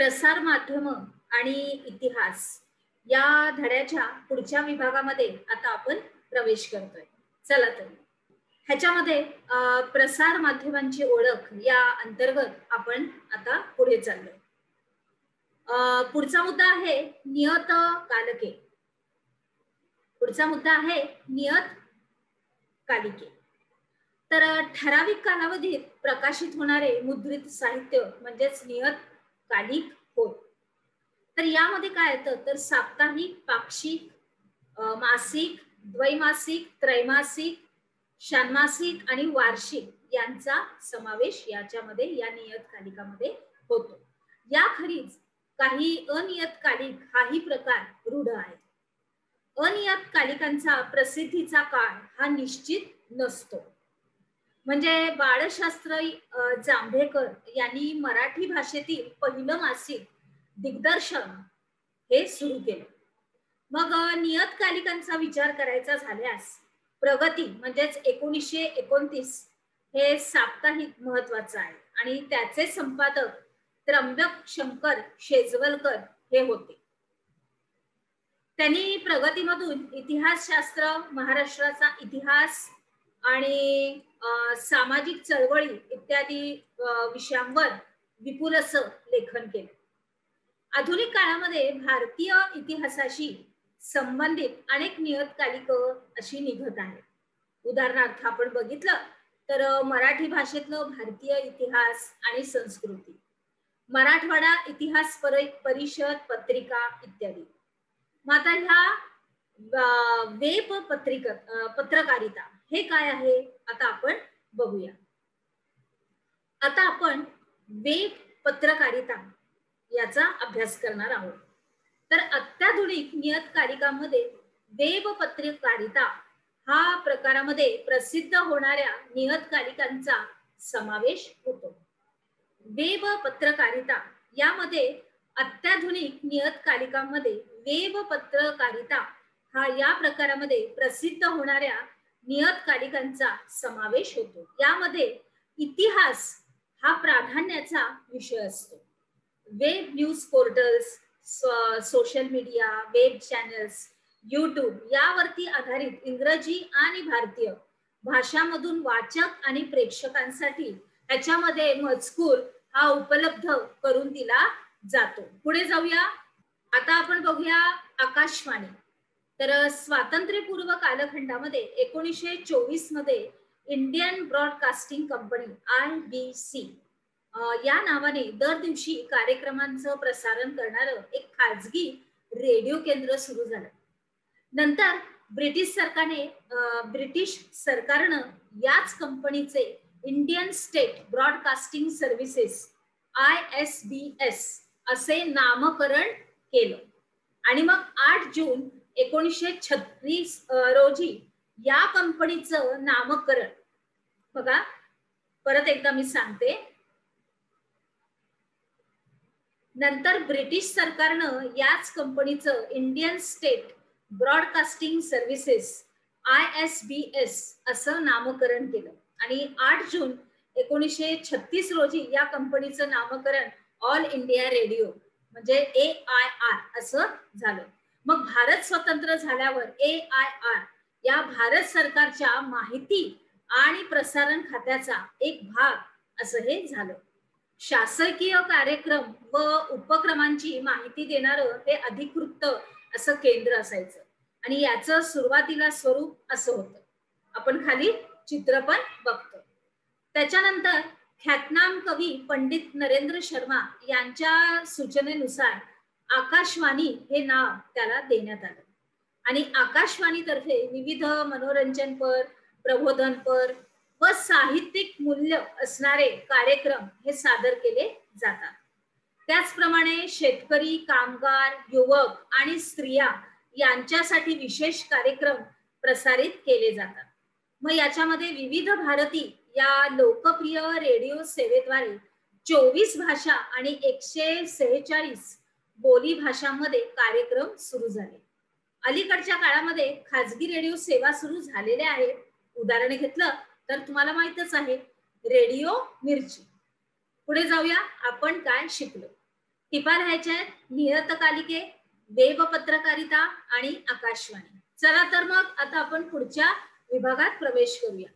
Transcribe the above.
प्रसार माध्यम आणि इतिहास या धड्याच्या पुढच्या विभागामध्ये आता आपण प्रवेश करतोय. चला तर ह्याच्यामध्ये प्रसार माध्यमांची ओळख या अंतर्गत आपण आता पुढे चाललोय. पुढचा मुद्दा आहे नियतकालिके. पुढचा मुद्दा आहे नियतकालिके. तर ठराविक कालावधीत प्रकाशित होणारे मुद्रित साहित्य म्हणजेच नियतकालिक होय. तर यामध्ये काय येतं तर साप्ताहिक, पाक्षिक, मासिक, द्वैमासिक, त्रैमासिक, षान्मासिक आणि वार्षिक यांचा समावेश याच्यामध्ये या नियतकालिकामध्ये होतो. याखेरीज काही अनियतकालिक हाही प्रकार रूढ आहे. अनियतकालिकांचा प्रसिद्धीचा काळ हा निश्चित नसतो. म्हणजे बाळशास्त्र जांभेकर यांनी मराठी भाषेतील पहिलं मासिक दिग्दर्शन हे सुरू केलं. मग नियतकालिकांचा विचार करायचा झाल्यास प्रगती म्हणजेच 1929 हे साप्ताहिक महत्वाचं आहे आणि त्याचे संपादक त्र्यंबक शंकर शेजवलकर हे होते. त्यांनी प्रगतीमधून इतिहासशास्त्र, महाराष्ट्राचा इतिहास आणि सामाजिक चळवळी इत्यादी विषयांवर विपुल असं लेखन केलं. आधुनिक काळामध्ये भारतीय इतिहासाशी संबंधित अनेक नियतकालिक अशी निघत आहेत. उदाहरणार्थ आपण बघितलं तर मराठी भाषेतलं भारतीय इतिहास आणि संस्कृती, मराठवाडा इतिहास परिषद पत्रिका इत्यादी. मग आता ह्या वेब पत्रकारिता हे काय आहे आता आपण बघूया. आता आपण वेब पत्रकारिता याचा अभ्यास करणार आहोत. तर अत्याधुनिक नियतकालिकांमध्ये वेब पत्रकारिता हा प्रकारामध्ये प्रसिद्ध होणाऱ्या नियतकालिकांचा समावेश होतो. वेब पत्रकारिता यामध्ये अत्याधुनिक नियतकालिकांमध्ये वेब पत्रकारिता हा या प्रकारामध्ये प्रसिद्ध होणाऱ्या नियतकालिकांचा समावेश होतो. यामध्ये इतिहास हा प्राधान्याचा विषय असतो. Web news portals, social media, web channels, YouTube यावरती आधारित इंग्रजी आणि भारतीय भाषांमधून वाचक आणि प्रेक्षकांसाठी त्याच्यामध्ये मजकूर हा उपलब्ध करून दिला जातो. पुढे जाऊया. आता आपण बघूया आकाशवाणी. तर स्वातंत्र्यपूर्व कालखंडामध्ये 1924 मध्ये इंडियन ब्रॉडकास्टिंग कंपनी IBC या नावाने दर दिवशी कार्यक्रमांचं प्रसारण करणारं एक खाजगी रेडिओ केंद्र सुरू झालं. नंतर ब्रिटिश सरकारनं याच कंपनीचे Indian state broadcasting services ISBS असे नामकरण केलं आणि मग 8 जून 1936 रोजी या कंपनीचं नामकरण, बघा परत एकदा मी सांगते, नंतर ब्रिटिश सरकारनं याच कंपनीचं Indian state broadcasting services ISBS असं नामकरण केलं आणि 8 जून 1936 रोजी या कंपनीचं नामकरण ऑल इंडिया रेडिओ म्हणजे AIR असं झालं. मग भारत स्वतंत्र झाल्यावर AIR या भारत सरकारच्या माहिती आणि प्रसारण खात्याचा एक भाग असं हे झालं. शासकीय कार्यक्रम व उपक्रमांची माहिती देणारं हे अधिकृत असं केंद्र असायचं आणि याचं सुरुवातीला स्वरूप असं होतं. आपण खाली चित्र पण बघतो. त्याच्यानंतर ख्यातनाम कवी पंडित नरेंद्र शर्मा यांच्या सूचनेनुसार आकाशवाणी हे नाव त्याला देण्यात आलं आणि आकाशवाणीतर्फे विविध मनोरंजनपर, प्रबोधनपर व साहित्यिक मूल्य असणारे कार्यक्रम हे सादर केले जातात. त्याचप्रमाणे शेतकरी, कामगार, युवक आणि स्त्रिया यांच्यासाठी विशेष कार्यक्रम प्रसारित केले जातात. मग याच्यामध्ये विविध भारती या लोकप्रिय रेडिओ सेवेद्वारे 24 भाषा आणि 146 बोली भाषांमध्ये कार्यक्रम सुरू झाले. अलीकडच्या काळामध्ये खाजगी रेडिओ सेवा सुरू झालेल्या आहेत. उदाहरण घेतलं तर तुम्हाला माहितच आहे रेडिओ मिर्ची. पुढे जाऊया. आपण काय शिकलो टिपा लिहायच्या आहेत, नियतकालिके, वेब पत्रकारिता आणि आकाशवाणी. चला तर मग आता आपण पुढच्या विभागात प्रवेश करूया.